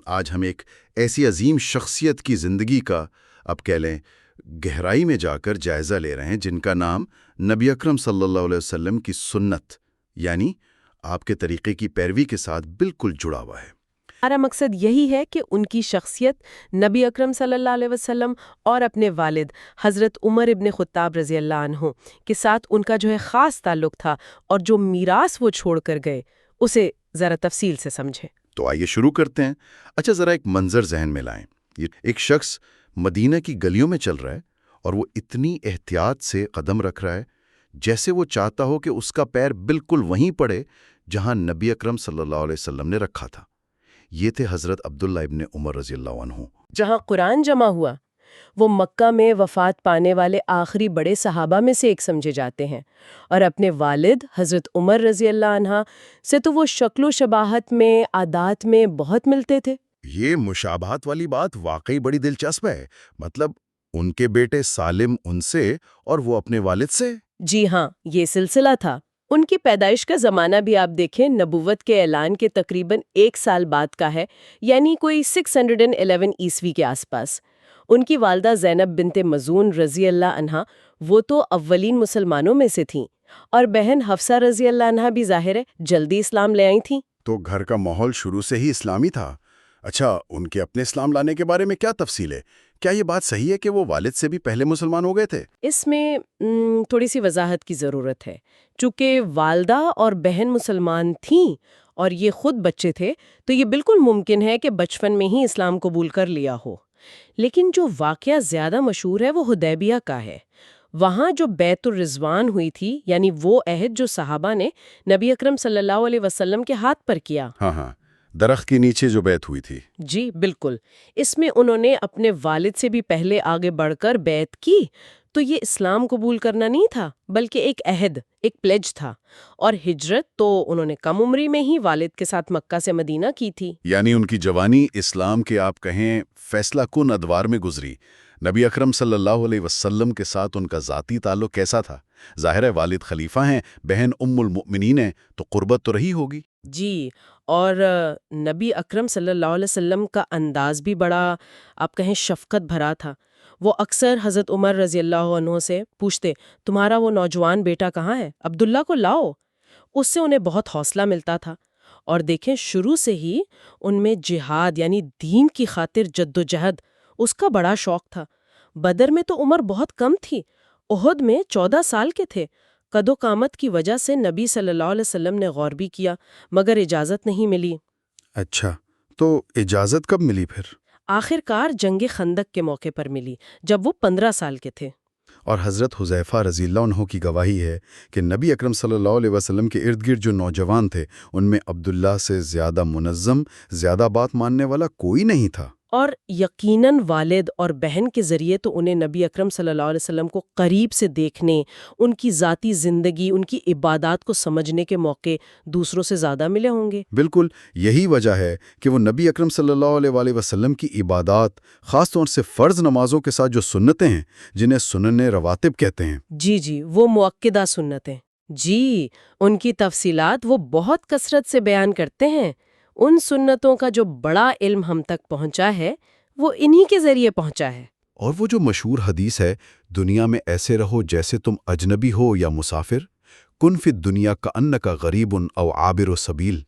آج ہم ایک ایسی عظیم شخصیت کی زندگی کا اب کہہ لیں گہرائی میں جا کر جائزہ لے رہے ہیں، جن کا نام نبی اکرم صلی اللہ علیہ وسلم کی سنت یعنی آپ کے طریقے کی پیروی کے ساتھ بالکل جڑا ہوا ہے۔ ہمارا مقصد یہی ہے کہ ان کی شخصیت نبی اکرم صلی اللہ علیہ وسلم اور اپنے والد حضرت عمر ابن خطاب رضی اللہ عنہ کے ساتھ ان کا جو ہے خاص تعلق تھا اور جو میراث وہ چھوڑ کر گئے اسے ذرا تفصیل سے سمجھیں۔ تو آئیے شروع کرتے ہیں۔ اچھا، ذرا ایک منظر ذہن میں لائیں۔ یہ ایک شخص مدینہ کی گلیوں میں چل رہا ہے اور وہ اتنی احتیاط سے قدم رکھ رہا ہے جیسے وہ چاہتا ہو کہ اس کا پیر بالکل وہیں پڑے جہاں نبی اکرم صلی اللہ علیہ وسلم نے رکھا تھا۔ یہ تھے حضرت عبداللہ ابن عمر رضی اللہ عنہ۔ جہاں قرآن جمع ہوا وہ مکہ میں وفات پانے والے آخری بڑے صحابہ میں سے ایک سمجھے جاتے ہیں، اور اپنے والد حضرت عمر رضی اللہ عنہ سے تو وہ شکل و شباہت میں، عادات میں بہت ملتے تھے۔ یہ مشابہت والی بات واقعی بڑی دلچسپ ہے۔ مطلب ان کے بیٹے سالم ان سے اور وہ اپنے والد سے؟ جی ہاں، یہ سلسلہ تھا۔ ان کی پیدائش کا زمانہ بھی آپ دیکھیں، نبوت کے اعلان کے تقریباً 1 سال بعد کا ہے، یعنی کوئی 611 عیسوی کے آس پاس۔ ان کی والدہ زینب بنت مزون رضی اللہ عنہا وہ تو اولین مسلمانوں میں سے تھیں، اور بہن حفصہ رضی اللہ عنہا بھی ظاہر ہے جلدی اسلام لے آئی تھیں۔ تو گھر کا ماحول شروع سے ہی اسلامی تھا۔ اچھا، ان کے اپنے اسلام لانے کے بارے میں کیا تفصیل ہے؟ کیا یہ بات صحیح ہے کہ وہ والد سے بھی پہلے مسلمان ہو گئے تھے؟ اس میں تھوڑی سی وضاحت کی ضرورت ہے۔ چونکہ والدہ اور بہن مسلمان تھیں اور یہ خود بچے تھے، تو یہ بالکل ممکن ہے کہ بچپن میں ہی اسلام قبول کر لیا ہو۔ لیکن جو واقعہ زیادہ مشہور ہے وہ حدیبیہ کا ہے۔ وہاں جو بیعت الرضوان ہوئی تھی، یعنی وہ عہد جو صحابہ نے نبی اکرم صلی اللہ علیہ وسلم کے ہاتھ پر کیا۔ ہاں، درخت کے نیچے جو بیعت ہوئی تھی۔ جی بالکل، اس میں انہوں نے اپنے والد سے بھی پہلے آگے بڑھ کر بیعت کی۔ تو یہ اسلام قبول کرنا نہیں تھا، بلکہ ایک عہد، ایک پلیج تھا۔ اور ہجرت تو انہوں نے کم عمری میں ہی والد کے ساتھ مکہ سے مدینہ کی تھی۔ یعنی ان کی جوانی اسلام کے آپ کہیں فیصلہ کن ادوار میں گزری۔ نبی اکرم صلی اللہ علیہ وسلم کے ساتھ ان کا ذاتی تعلق کیسا تھا؟ ظاہر ہے والد خلیفہ ہیں، بہن ام المؤمنین ہیں، تو قربت تو رہی ہوگی۔ جی، اور نبی اکرم صلی اللہ علیہ وسلم کا انداز بھی بڑا آپ کہیں شفقت بھرا تھا۔ وہ اکثر حضرت عمر رضی اللہ عنہ سے پوچھتے، تمہارا وہ نوجوان بیٹا کہاں ہے؟ عبداللہ کو لاؤ۔ اس سے انہیں بہت حوصلہ ملتا تھا۔ اور دیکھیں، شروع سے ہی ان میں جہاد یعنی دین کی خاطر جد و جہد اس کا بڑا شوق تھا۔ بدر میں تو عمر بہت کم تھی، احد میں 14 سال کے تھے۔ قد و قامت کی وجہ سے نبی صلی اللہ علیہ وسلم نے غور بھی کیا، مگر اجازت نہیں ملی۔ اچھا، تو اجازت کب ملی پھر؟ آخر کار جنگ خندق کے موقع پر ملی، جب وہ 15 سال کے تھے۔ اور حضرت حذیفہ رضی اللہ عنہ کی گواہی ہے کہ نبی اکرم صلی اللہ علیہ وسلم کے ارد گرد جو نوجوان تھے ان میں عبداللہ سے زیادہ منظم، زیادہ بات ماننے والا کوئی نہیں تھا۔ اور یقیناً والد اور بہن کے ذریعے تو انہیں نبی اکرم صلی اللہ علیہ وسلم کو قریب سے دیکھنے، ان کی ذاتی زندگی، ان کی عبادات کو سمجھنے کے موقع دوسروں سے زیادہ ملے ہوں گے۔ بالکل یہی وجہ ہے کہ وہ نبی اکرم صلی اللہ علیہ وسلم کی عبادات، خاص طور سے فرض نمازوں کے ساتھ جو سنتیں ہیں جنہیں سنن رواتب کہتے ہیں۔ جی، وہ مؤکدہ سنتیں۔ جی، ان کی تفصیلات وہ بہت کثرت سے بیان کرتے ہیں۔ ان سنتوں کا جو بڑا علم ہم تک پہنچا ہے وہ انہی کے ذریعے پہنچا ہے۔ اور وہ جو مشہور حدیث ہے، دنیا میں ایسے رہو جیسے تم اجنبی ہو یا مسافر، کن فی الدنیا کأنک غریب او عابر سبیل،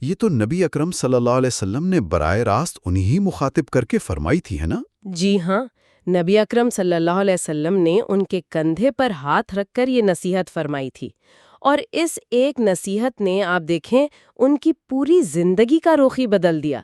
یہ تو نبی اکرم صلی اللہ علیہ وسلم نے براہ راست انہی مخاطب کر کے فرمائی تھی، ہے نا؟ جی ہاں، نبی اکرم صلی اللہ علیہ وسلم نے ان کے کندھے پر ہاتھ رکھ کر یہ نصیحت فرمائی تھی، اور اس ایک نصیحت نے آپ دیکھیں ان کی پوری زندگی کا رخ ہی بدل دیا۔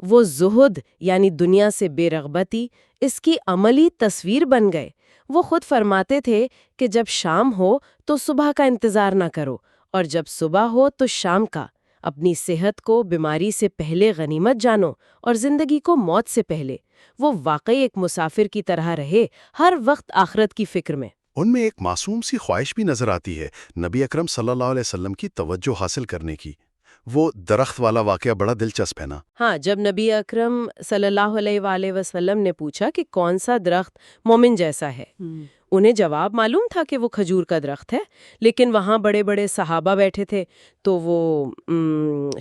وہ زہد یعنی دنیا سے بے رغبتی اس کی عملی تصویر بن گئے۔ وہ خود فرماتے تھے کہ جب شام ہو تو صبح کا انتظار نہ کرو، اور جب صبح ہو تو شام کا۔ اپنی صحت کو بیماری سے پہلے غنیمت جانو، اور زندگی کو موت سے پہلے۔ وہ واقعی ایک مسافر کی طرح رہے، ہر وقت آخرت کی فکر میں۔ ان میں ایک معصوم سی خواہش بھی نظر آتی ہے نبی اکرم صلی اللہ علیہ وسلم کی توجہ حاصل کرنے کی۔ وہ درخت والا واقعہ بڑا دلچسپ ہے نا؟ ہاں، جب نبی اکرم صلی اللہ علیہ وآلہ وسلم نے پوچھا کہ کون سا درخت مومن جیسا ہے، انہیں جواب معلوم تھا کہ وہ کھجور کا درخت ہے، لیکن وہاں بڑے بڑے صحابہ بیٹھے تھے تو وہ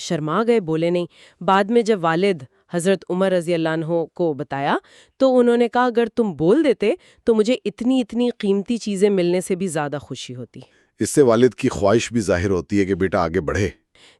شرما گئے، بولے نہیں۔ بعد میں جب والد حضرت عمر رضی اللہ عنہ کو بتایا تو انہوں نے کہا اگر تم بول دیتے تو مجھے اتنی قیمتی چیزیں ملنے سے بھی زیادہ خوشی ہوتی۔ اس سے والد کی خواہش بھی ظاہر ہوتی ہے کہ بیٹا آگے بڑھے۔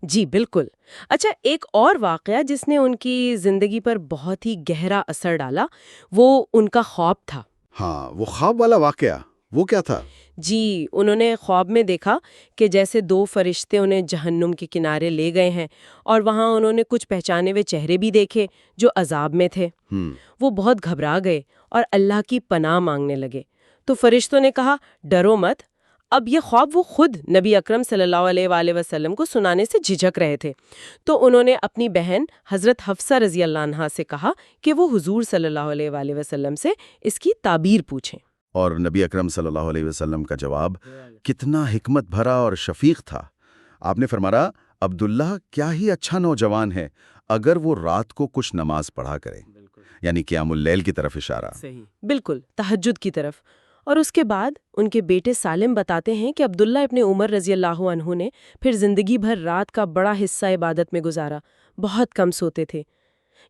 جی بالکل۔ اچھا، ایک اور واقعہ جس نے ان کی زندگی پر بہت ہی گہرا اثر ڈالا وہ ان کا خواب تھا۔ ہاں، وہ خواب والا واقعہ، وہ کیا تھا؟ جی، انہوں نے خواب میں دیکھا کہ جیسے 2 فرشتے انہیں جہنم کے کنارے لے گئے ہیں اور وہاں انہوں نے کچھ پہچانے ہوئے چہرے بھی دیکھے جو عذاب میں تھے۔ وہ بہت گھبرا گئے اور اللہ کی پناہ مانگنے لگے۔ تو فرشتوں نے کہا ڈرو مت۔ اب یہ خواب وہ خود نبی اکرم صلی اللہ علیہ وآلہ وسلم کو سنانے سے جھجک رہے تھے، تو انہوں نے اپنی بہن حضرت حفصہ رضی اللہ عنہا سے کہا کہ وہ حضور صلی اللہ علیہ وآلہ وسلم سے اس کی تعبیر پوچھیں۔ اور نبی اکرم صلی اللہ علیہ وسلم کا جواب کتنا حکمت بھرا اور شفیق تھا۔ آپ نے فرمایا عبداللہ کیا ہی اچھا نوجوان ہے اگر وہ رات کو کچھ نماز پڑھا کرے، یعنی قیام اللیل کی طرف اشارہ۔ بالکل، تہجد کی طرف۔ اور اس کے بعد ان کے بیٹے سالم بتاتے ہیں کہ عبداللہ ابن عمر رضی اللہ عنہ نے پھر زندگی بھر رات کا بڑا حصہ عبادت میں گزارا، بہت کم سوتے تھے۔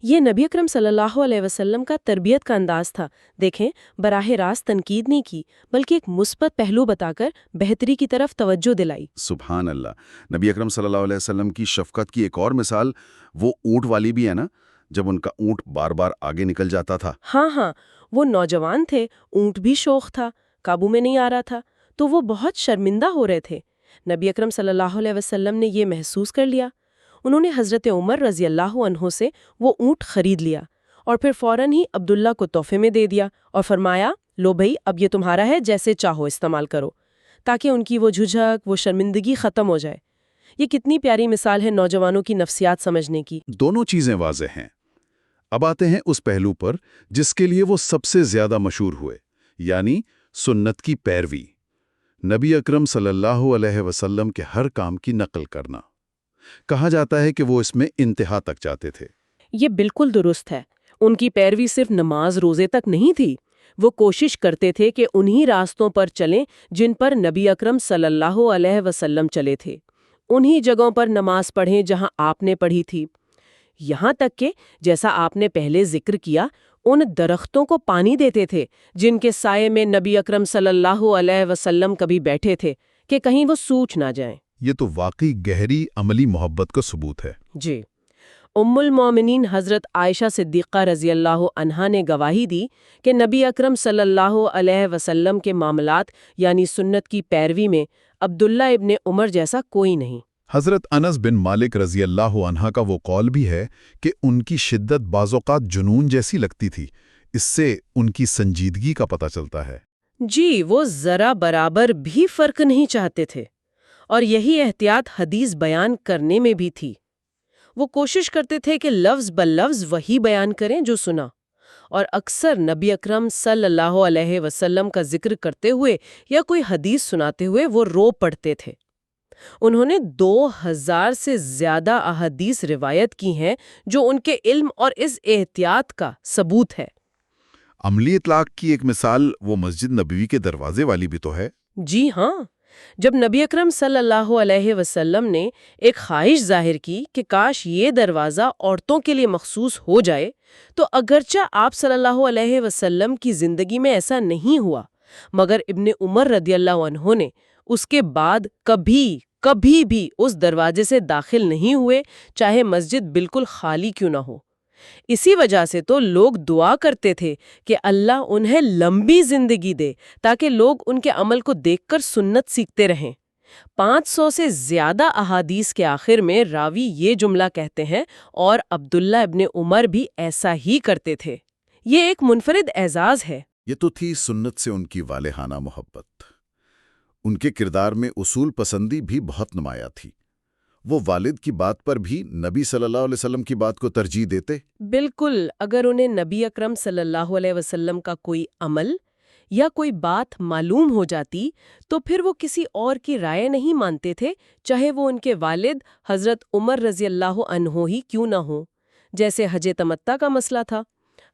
یہ نبی اکرم صلی اللہ علیہ وسلم کا تربیت کا انداز تھا۔ دیکھیں، براہ راست تنقید نہیں کی بلکہ ایک مثبت پہلو بتا کر بہتری کی طرف توجہ دلائی۔ سبحان اللہ۔ نبی اکرم صلی اللہ علیہ وسلم کی شفقت کی ایک اور مثال وہ اونٹ والی بھی ہے نا، جب ان کا اونٹ بار بار آگے نکل جاتا تھا۔ ہاں، وہ نوجوان تھے، اونٹ بھی شوخ تھا، قابو میں نہیں آ رہا تھا، تو وہ بہت شرمندہ ہو رہے تھے۔ نبی اکرم صلی اللہ علیہ وسلم نے یہ محسوس کر لیا۔ انہوں نے حضرت عمر رضی اللہ عنہ سے وہ اونٹ خرید لیا اور پھر فوراً ہی عبداللہ کو تحفے میں دے دیا اور فرمایا لو بھائی اب یہ تمہارا ہے، جیسے چاہو استعمال کرو، تاکہ ان کی وہ جھجک، وہ شرمندگی ختم ہو جائے۔ یہ کتنی پیاری مثال ہے نوجوانوں کی نفسیات سمجھنے کی۔ دونوں چیزیں واضح ہیں۔ اب آتے ہیں اس پہلو پر جس کے لیے وہ سب سے زیادہ مشہور ہوئے، یعنی سنت کی پیروی، نبی اکرم صلی اللہ علیہ وسلم کے ہر کام کی نقل کرنا۔ کہا جاتا ہے کہ وہ اس میں انتہا تک جاتے تھے۔ یہ بالکل درست ہے۔ ان کی پیروی صرف نماز روزے تک نہیں تھی، وہ کوشش کرتے تھے کہ انہی راستوں پر چلیں جن پر نبی اکرم صلی اللہ علیہ وسلم چلے تھے، انہی جگہوں پر نماز پڑھیں جہاں آپ نے پڑھی تھی، یہاں تک کہ جیسا آپ نے پہلے ذکر کیا ان درختوں کو پانی دیتے تھے جن کے سائے میں نبی اکرم صلی اللہ علیہ وسلم کبھی بیٹھے تھے کہ کہیں وہ سوکھ نہ جائیں۔ یہ تو واقعی گہری عملی محبت کا ثبوت ہے۔ جی، ام المومنین حضرت عائشہ صدیقہ رضی اللہ عنہا نے گواہی دی کہ نبی اکرم صلی اللہ علیہ وسلم کے معاملات یعنی سنت کی پیروی میں عبداللہ ابن عمر جیسا کوئی نہیں۔ حضرت انس بن مالک رضی اللہ عنہ کا وہ قول بھی ہے کہ ان کی شدت بعض اوقات جنون جیسی لگتی تھی، اس سے ان کی سنجیدگی کا پتہ چلتا ہے۔ جی، وہ ذرا برابر بھی فرق نہیں چاہتے تھے، اور یہی احتیاط حدیث بیان کرنے میں بھی تھی۔ وہ کوشش کرتے تھے کہ لفظ بلفظ وہی بیان کریں جو سنا، اور اکثر نبی اکرم صلی اللہ علیہ وسلم کا ذکر کرتے ہوئے یا کوئی حدیث سناتے ہوئے وہ رو پڑتے تھے۔ انہوں نے 2000 سے زیادہ احادیث روایت کی ہیں جو ان کے علم اور اس احتیاط کا ثبوت ہے۔ عملی اطلاق کی ایک مثال وہ مسجد نبوی کے دروازے والی بھی تو ہے۔ جی ہاں، جب نبی اکرم صلی اللہ علیہ وسلم نے ایک خواہش ظاہر کی کہ کاش یہ دروازہ عورتوں کے لیے مخصوص ہو جائے، تو اگرچہ آپ صلی اللہ علیہ وسلم کی زندگی میں ایسا نہیں ہوا، مگر ابن عمر رضی اللہ عنہ نے اس کے بعد کبھی بھی اس دروازے سے داخل نہیں ہوئے، چاہے مسجد بالکل خالی کیوں نہ ہو۔ اسی وجہ سے تو لوگ دعا کرتے تھے کہ اللہ انہیں لمبی زندگی دے تاکہ لوگ ان کے عمل کو دیکھ کر سنت سیکھتے رہیں۔ 500 سے زیادہ احادیث کے آخر میں راوی یہ جملہ کہتے ہیں اور عبداللہ ابن عمر بھی ایسا ہی کرتے تھے۔ یہ ایک منفرد اعزاز ہے۔ یہ تو تھی سنت سے ان کی والہانہ محبت۔ ان کے کردار میں اصول پسندی بھی بہت نمایاں تھی۔ وہ والد کی بات پر بھی نبی صلی اللہ علیہ وسلم کی بات کو ترجیح دیتے۔ بالکل، اگر انہیں نبی اکرم صلی اللہ علیہ وسلم کا کوئی عمل یا کوئی بات معلوم ہو جاتی تو پھر وہ کسی اور کی رائے نہیں مانتے تھے، چاہے وہ ان کے والد حضرت عمر رضی اللہ عنہ ہی کیوں نہ ہوں۔ جیسے حج تمتع کا مسئلہ تھا،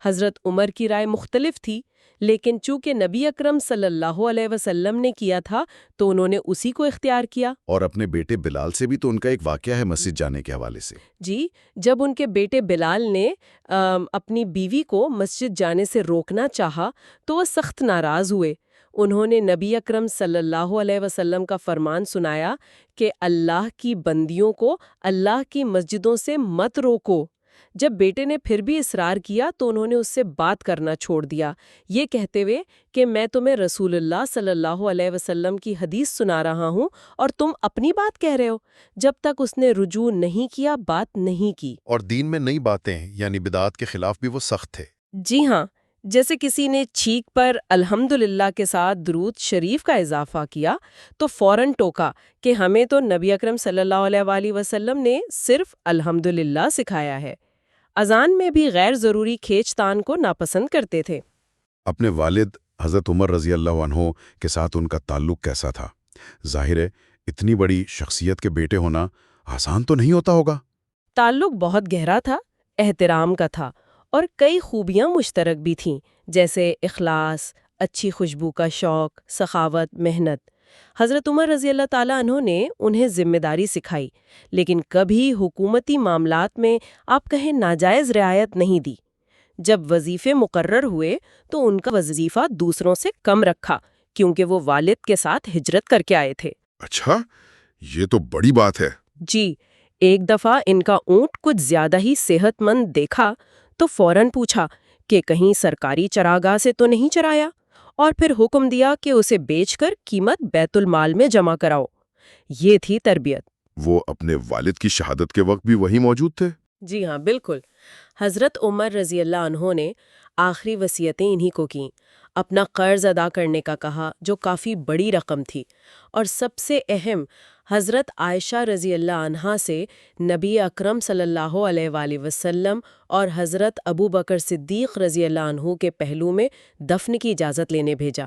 حضرت عمر کی رائے مختلف تھی، لیکن چونکہ نبی اکرم صلی اللہ علیہ وسلم نے کیا تھا تو انہوں نے اسی کو اختیار کیا۔ اور اپنے بیٹے بلال سے بھی تو ان کا ایک واقعہ ہے مسجد جانے کے حوالے سے۔ جی، جب ان کے بیٹے بلال نے اپنی بیوی کو مسجد جانے سے روکنا چاہا تو وہ سخت ناراض ہوئے۔ انہوں نے نبی اکرم صلی اللہ علیہ وسلم کا فرمان سنایا کہ اللہ کی بندیوں کو اللہ کی مسجدوں سے مت روکو۔ جب بیٹے نے پھر بھی اصرار کیا تو انہوں نے اس سے بات کرنا چھوڑ دیا، یہ کہتے ہوئے کہ میں تمہیں رسول اللہ صلی اللہ علیہ وسلم کی حدیث سنا رہا ہوں اور تم اپنی بات کہہ رہے ہو۔ جب تک اس نے رجوع نہیں کیا، بات نہیں کی۔ اور دین میں نئی باتیں یعنی بدعات کے خلاف بھی وہ سخت تھے۔ جی ہاں، جیسے کسی نے چھینک پر الحمدللہ کے ساتھ درود شریف کا اضافہ کیا تو فوراً ٹوکا کہ ہمیں تو نبی اکرم صلی اللہ علیہ وآلہ وسلم نے صرف الحمدللہ سکھایا ہے۔ اذان میں بھی غیر ضروری کھینچ تان کو ناپسند کرتے تھے۔ اپنے والد حضرت عمر رضی اللہ عنہ کے ساتھ ان کا تعلق کیسا تھا؟ ظاہر ہے اتنی بڑی شخصیت کے بیٹے ہونا آسان تو نہیں ہوتا ہوگا۔ تعلق بہت گہرا تھا، احترام کا تھا، اور کئی خوبیاں مشترک بھی تھیں، جیسے اخلاص، اچھی خوشبو کا شوق، سخاوت، محنت۔ حضرت عمر رضی اللہ تعالیٰ عنہ نے انہیں ذمہ داری سکھائی، لیکن کبھی حکومتی معاملات میں آپ کہیں ناجائز رعایت نہیں دی۔ جب وظیفے مقرر ہوئے تو ان کا وظیفہ دوسروں سے کم رکھا، کیونکہ وہ والد کے ساتھ ہجرت کر کے آئے تھے۔ اچھا، یہ تو بڑی بات ہے۔ جی، ایک دفعہ ان کا اونٹ کچھ زیادہ ہی صحت مند دیکھا تو فوراً پوچھا کہ کہیں سرکاری چراگاہ سے تو نہیں چرایا، اور پھر حکم دیا کہ اسے بیچ کر قیمت بیت المال میں جمع کراؤ۔ یہ تھی تربیت۔ وہ اپنے والد کی شہادت کے وقت بھی وہی موجود تھے؟ جی ہاں، بالکل۔ حضرت عمر رضی اللہ عنہ نے آخری وصیتیں انہی کو کیں، اپنا قرض ادا کرنے کا کہا جو کافی بڑی رقم تھی، اور سب سے اہم حضرت عائشہ رضی اللہ عنہا سے نبی اکرم صلی اللہ علیہ وآلہ وسلم اور حضرت ابو بکر صدیق رضی اللہ عنہ کے پہلو میں دفن کی اجازت لینے بھیجا،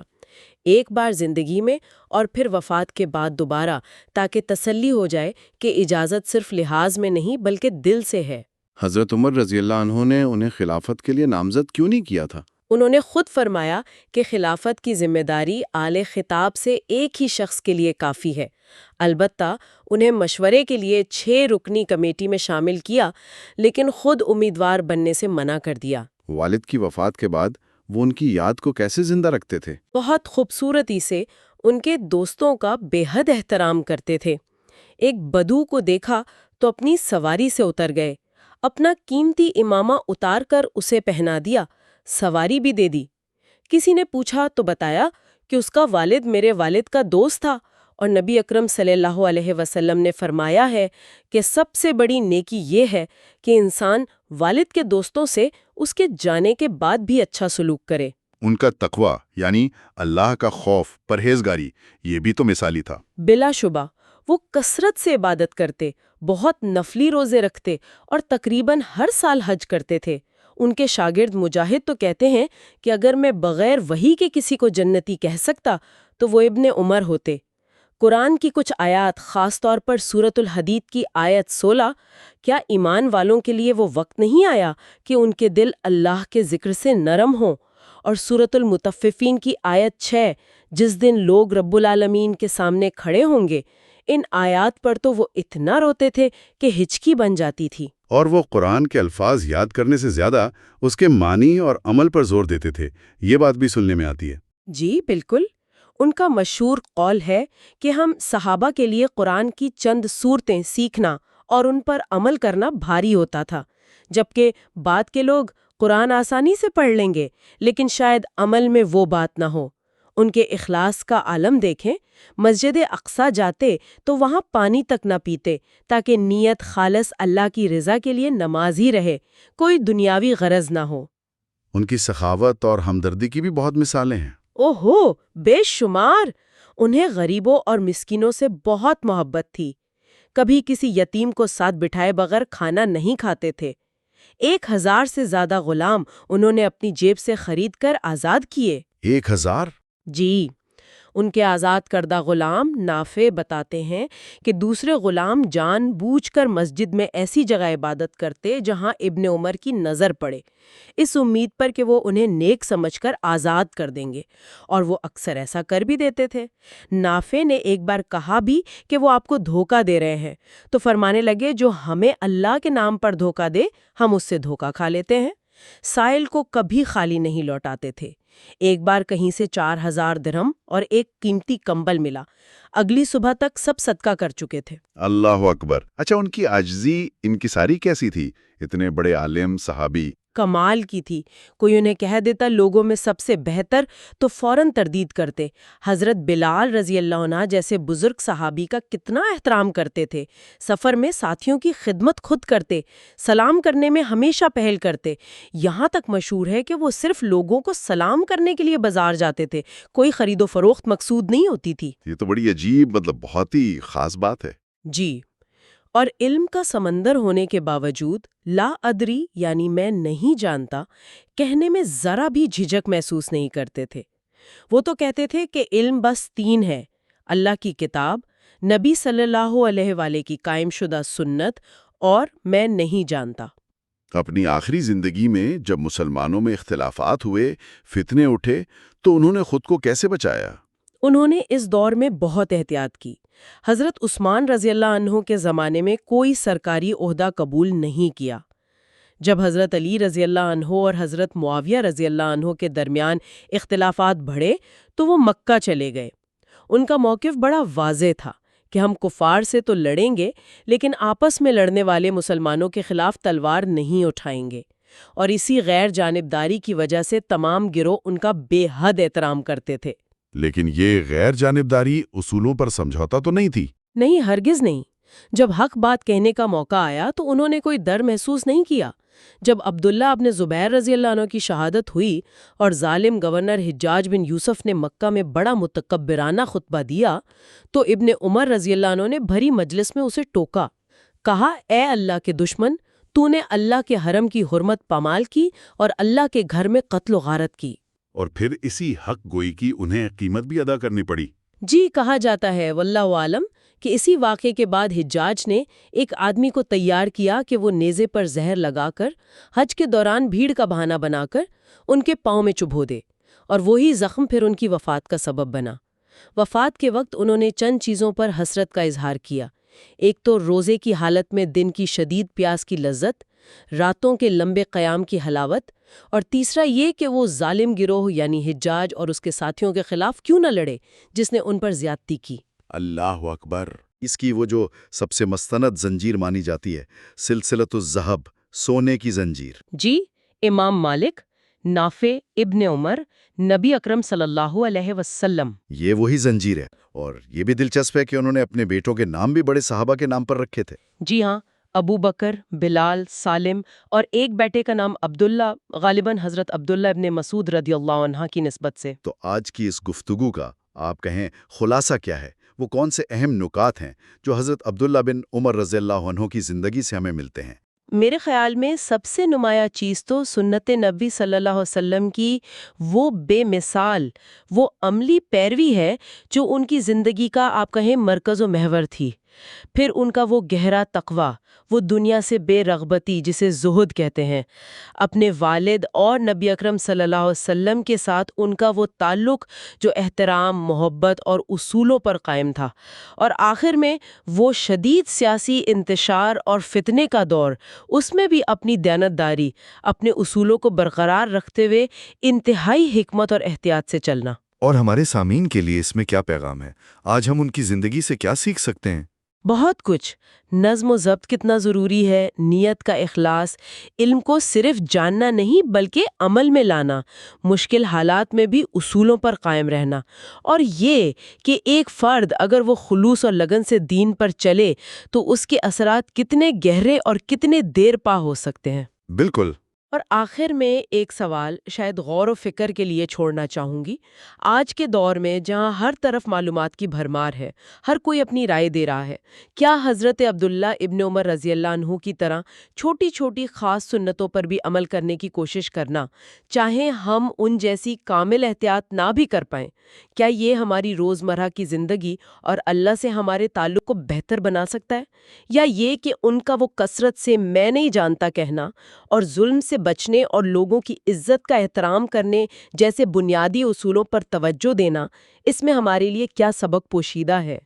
ایک بار زندگی میں اور پھر وفات کے بعد دوبارہ، تاکہ تسلی ہو جائے کہ اجازت صرف لحاظ میں نہیں بلکہ دل سے ہے۔ حضرت عمر رضی اللہ عنہ نے انہیں خلافت کے لیے نامزد کیوں نہیں کیا تھا؟ انہوں نے خود فرمایا کہ خلافت کی ذمہ داری اعلی خطاب سے ایک ہی شخص کے لیے کافی ہے۔ البتہ انہیں مشورے کے لیے 6 رکنی کمیٹی میں شامل کیا، لیکن خود امیدوار بننے سے منع کر دیا۔ والد کی وفات کے بعد وہ ان کی یاد کو کیسے زندہ رکھتے تھے؟ بہت خوبصورتی سے ان کے دوستوں کا بے حد احترام کرتے تھے۔ ایک بدو کو دیکھا تو اپنی سواری سے اتر گئے، اپنا قیمتی امامہ اتار کر اسے پہنا دیا، سواری بھی دے دی۔ کسی نے پوچھا تو بتایا کہ اس کا والد میرے والد کا دوست تھا، اور نبی اکرم صلی اللہ علیہ وسلم نے فرمایا ہے کہ سب سے بڑی نیکی یہ ہے کہ انسان والد کے دوستوں سے اس کے جانے کے بعد بھی اچھا سلوک کرے۔ ان کا تقوی یعنی اللہ کا خوف، پرہیزگاری، یہ بھی تو مثالی تھا۔ بلا شبہ وہ کثرت سے عبادت کرتے، بہت نفلی روزے رکھتے اور تقریباً ہر سال حج کرتے تھے۔ ان کے شاگرد مجاہد تو کہتے ہیں کہ اگر میں بغیر وحی کے کسی کو جنتی کہہ سکتا تو وہ ابن عمر ہوتے۔ قرآن کی کچھ آیات، خاص طور پر سورۃ الحدید کی آیت 16، کیا ایمان والوں کے لیے وہ وقت نہیں آیا کہ ان کے دل اللہ کے ذکر سے نرم ہوں؟ اور سورۃ المطففین کی آیت 6، جس دن لوگ رب العالمین کے سامنے کھڑے ہوں گے، ان آیات پر تو وہ اتنا روتے تھے کہ ہچکی بن جاتی تھی۔ اور وہ قرآن کے الفاظ یاد کرنے سے زیادہ اس کے معنی اور عمل پر زور دیتے تھے، یہ بات بھی سننے میں آتی ہے۔ جی بالکل، ان کا مشہور قول ہے کہ ہم صحابہ کے لیے قرآن کی چند صورتیں سیکھنا اور ان پر عمل کرنا بھاری ہوتا تھا، جبکہ بعد کے لوگ قرآن آسانی سے پڑھ لیں گے لیکن شاید عمل میں وہ بات نہ ہو۔ ان کے اخلاص کا عالم دیکھیں، مسجد اقصیٰ جاتے تو وہاں پانی تک نہ پیتے تاکہ نیت خالص اللہ کی رضا کے لیے نماز ہی رہے، کوئی دنیاوی غرض نہ ہو۔ ان کی سخاوت اور ہمدردی کی بھی بہت مثالیں ہیں۔ اوہو، بے شمار۔ انہیں غریبوں اور مسکینوں سے بہت محبت تھی، کبھی کسی یتیم کو ساتھ بٹھائے بغیر کھانا نہیں کھاتے تھے۔ 1000 سے زیادہ غلام انہوں نے اپنی جیب سے خرید کر آزاد کیے۔ 1000؟ جی، ان کے آزاد کردہ غلام نافع بتاتے ہیں کہ دوسرے غلام جان بوجھ کر مسجد میں ایسی جگہ عبادت کرتے جہاں ابن عمر کی نظر پڑے، اس امید پر کہ وہ انہیں نیک سمجھ کر آزاد کر دیں گے، اور وہ اکثر ایسا کر بھی دیتے تھے۔ نافع نے ایک بار کہا بھی کہ وہ آپ کو دھوکہ دے رہے ہیں، تو فرمانے لگے جو ہمیں اللہ کے نام پر دھوکہ دے ہم اس سے دھوکہ کھا لیتے ہیں۔ سائل کو کبھی خالی نہیں لوٹاتے تھے۔ ایک بار کہیں سے 4000 درہم اور ایک قیمتی کمبل ملا، اگلی صبح تک سب صدقہ کر چکے تھے۔ اللہ اکبر۔ اچھا، ان کی عاجزی انکساری کیسی تھی؟ اتنے بڑے عالم صحابی۔ کمال کی تھی۔ کوئی انہیں کہہ دیتا لوگوں میں سب سے بہتر تو فوراً تردید کرتے۔ حضرت بلال رضی اللہ عنہ جیسے بزرگ صحابی کا کتنا احترام کرتے تھے۔ سفر میں ساتھیوں کی خدمت خود کرتے، سلام کرنے میں ہمیشہ پہل کرتے۔ یہاں تک مشہور ہے کہ وہ صرف لوگوں کو سلام کرنے کے لیے بازار جاتے تھے، کوئی خرید و فروخت مقصود نہیں ہوتی تھی۔ یہ تو بڑی عجیب، بہت ہی خاص بات ہے۔ جی، اور علم کا سمندر ہونے کے باوجود لا ادری یعنی میں نہیں جانتا کہنے میں ذرا بھی جھجک محسوس نہیں کرتے تھے۔ وہ تو کہتے تھے کہ علم بس 3 ہے: اللہ کی کتاب، نبی صلی اللہ علیہ وآلہ کی قائم شدہ سنت، اور میں نہیں جانتا۔ اپنی آخری زندگی میں جب مسلمانوں میں اختلافات ہوئے، فتنے اٹھے، تو انہوں نے خود کو کیسے بچایا؟ انہوں نے اس دور میں بہت احتیاط کی۔ حضرت عثمان رضی اللہ عنہ کے زمانے میں کوئی سرکاری عہدہ قبول نہیں کیا۔ جب حضرت علی رضی اللہ عنہ اور حضرت معاویہ رضی اللہ عنہ کے درمیان اختلافات بڑھے تو وہ مکہ چلے گئے۔ ان کا موقف بڑا واضح تھا کہ ہم کفار سے تو لڑیں گے لیکن آپس میں لڑنے والے مسلمانوں کے خلاف تلوار نہیں اٹھائیں گے، اور اسی غیر جانبداری کی وجہ سے تمام گروہ ان کا بے حد احترام کرتے تھے۔ لیکن یہ غیر جانبداری اصولوں پر سمجھوتا تو نہیں تھی؟ نہیں، ہرگز نہیں۔ جب حق بات کہنے کا موقع آیا تو انہوں نے کوئی ڈر محسوس نہیں کیا۔ جب عبداللہ ابن زبیر رضی اللہ عنہ کی شہادت ہوئی اور ظالم گورنر حجاج بن یوسف نے مکہ میں بڑا متکبرانہ خطبہ دیا تو ابن عمر رضی اللہ عنہ نے بھری مجلس میں اسے ٹوکا، کہا اے اللہ کے دشمن، تو نے اللہ کے حرم کی حرمت پامال کی اور اللہ کے گھر میں قتل و غارت کی۔ اور پھر اسی حق گوئی کی انہیں قیمت بھی ادا کرنی پڑی۔ جی، کہا جاتا ہے واللہ عالم کہ اسی واقعے کے بعد حجاج نے ایک آدمی کو تیار کیا کہ وہ نیزے پر زہر لگا کر حج کے دوران بھیڑ کا بہانہ بنا کر ان کے پاؤں میں چبھو دے، اور وہی زخم پھر ان کی وفات کا سبب بنا۔ وفات کے وقت انہوں نے چند چیزوں پر حسرت کا اظہار کیا۔ ایک تو روزے کی حالت میں دن کی شدید پیاس کی لذت، راتوں کے لمبے قیام کی حلاوت، اور تیسرا یہ کہ وہ ظالم گروہ یعنی حجاج اور اس کے ساتھیوں کے خلاف کیوں نہ لڑے جس نے ان پر زیادتی کی۔ اللہ اکبر۔ اس کی وہ جو سب سے مستند زنجیر مانی جاتی ہے، سلسلۃ الذہب، سونے کی زنجیر۔ جی، امام مالک، نافع، ابن عمر، نبی اکرم صلی اللہ علیہ وسلم۔ یہ وہی زنجیر ہے، اور یہ بھی دلچسپ ہے کہ انہوں نے اپنے بیٹوں کے نام بھی بڑے صحابہ کے نام پر رکھے تھے۔ جی ہاں، ابو بکر، بلال، سالم، اور ایک بیٹے کا نام عبداللہ، غالباً حضرت عبداللہ ابن مسعود رضی اللہ عنہ کی نسبت سے۔ تو آج کی اس گفتگو کا آپ کہیں خلاصہ کیا ہے؟ وہ کون سے اہم نکات ہیں جو حضرت عبداللہ بن عمر رضی اللہ عنہ کی زندگی سے ہمیں ملتے ہیں؟ میرے خیال میں سب سے نمایاں چیز تو سنت نبی صلی اللہ علیہ وسلم کی وہ بے مثال، وہ عملی پیروی ہے جو ان کی زندگی کا آپ کہیں مرکز و محور تھی۔ پھر ان کا وہ گہرا تقوی، وہ دنیا سے بے رغبتی جسے زہد کہتے ہیں، اپنے والد اور نبی اکرم صلی اللہ علیہ وسلم کے ساتھ ان کا وہ تعلق جو احترام، محبت اور اصولوں پر قائم تھا، اور آخر میں وہ شدید سیاسی انتشار اور فتنے کا دور، اس میں بھی اپنی دیانتداری، اپنے اصولوں کو برقرار رکھتے ہوئے انتہائی حکمت اور احتیاط سے چلنا۔ اور ہمارے سامعین کے لیے اس میں کیا پیغام ہے؟ آج ہم ان کی زندگی سے کیا سیکھ سکتے ہیں؟ بہت کچھ۔ نظم و ضبط کتنا ضروری ہے، نیت کا اخلاص، علم کو صرف جاننا نہیں بلکہ عمل میں لانا، مشکل حالات میں بھی اصولوں پر قائم رہنا، اور یہ کہ ایک فرد اگر وہ خلوص اور لگن سے دین پر چلے تو اس کے اثرات کتنے گہرے اور کتنے دیر پا ہو سکتے ہیں۔ بالکل۔ اور آخر میں ایک سوال شاید غور و فکر کے لیے چھوڑنا چاہوں گی۔ آج کے دور میں جہاں ہر طرف معلومات کی بھرمار ہے، ہر کوئی اپنی رائے دے رہا ہے، کیا حضرت عبداللہ ابن عمر رضی اللہ عنہ کی طرح چھوٹی چھوٹی خاص سنتوں پر بھی عمل کرنے کی کوشش کرنا، چاہے ہم ان جیسی کامل احتیاط نہ بھی کر پائیں، کیا یہ ہماری روزمرہ کی زندگی اور اللہ سے ہمارے تعلق کو بہتر بنا سکتا ہے؟ یا یہ کہ ان کا وہ کثرت سے میں نہیں جانتا کہنا اور ظلم سے بچنے اور لوگوں کی عزت کا احترام کرنے جیسے بنیادی اصولوں پر توجہ دینا، اس میں ہمارے لیے کیا سبق پوشیدہ ہے؟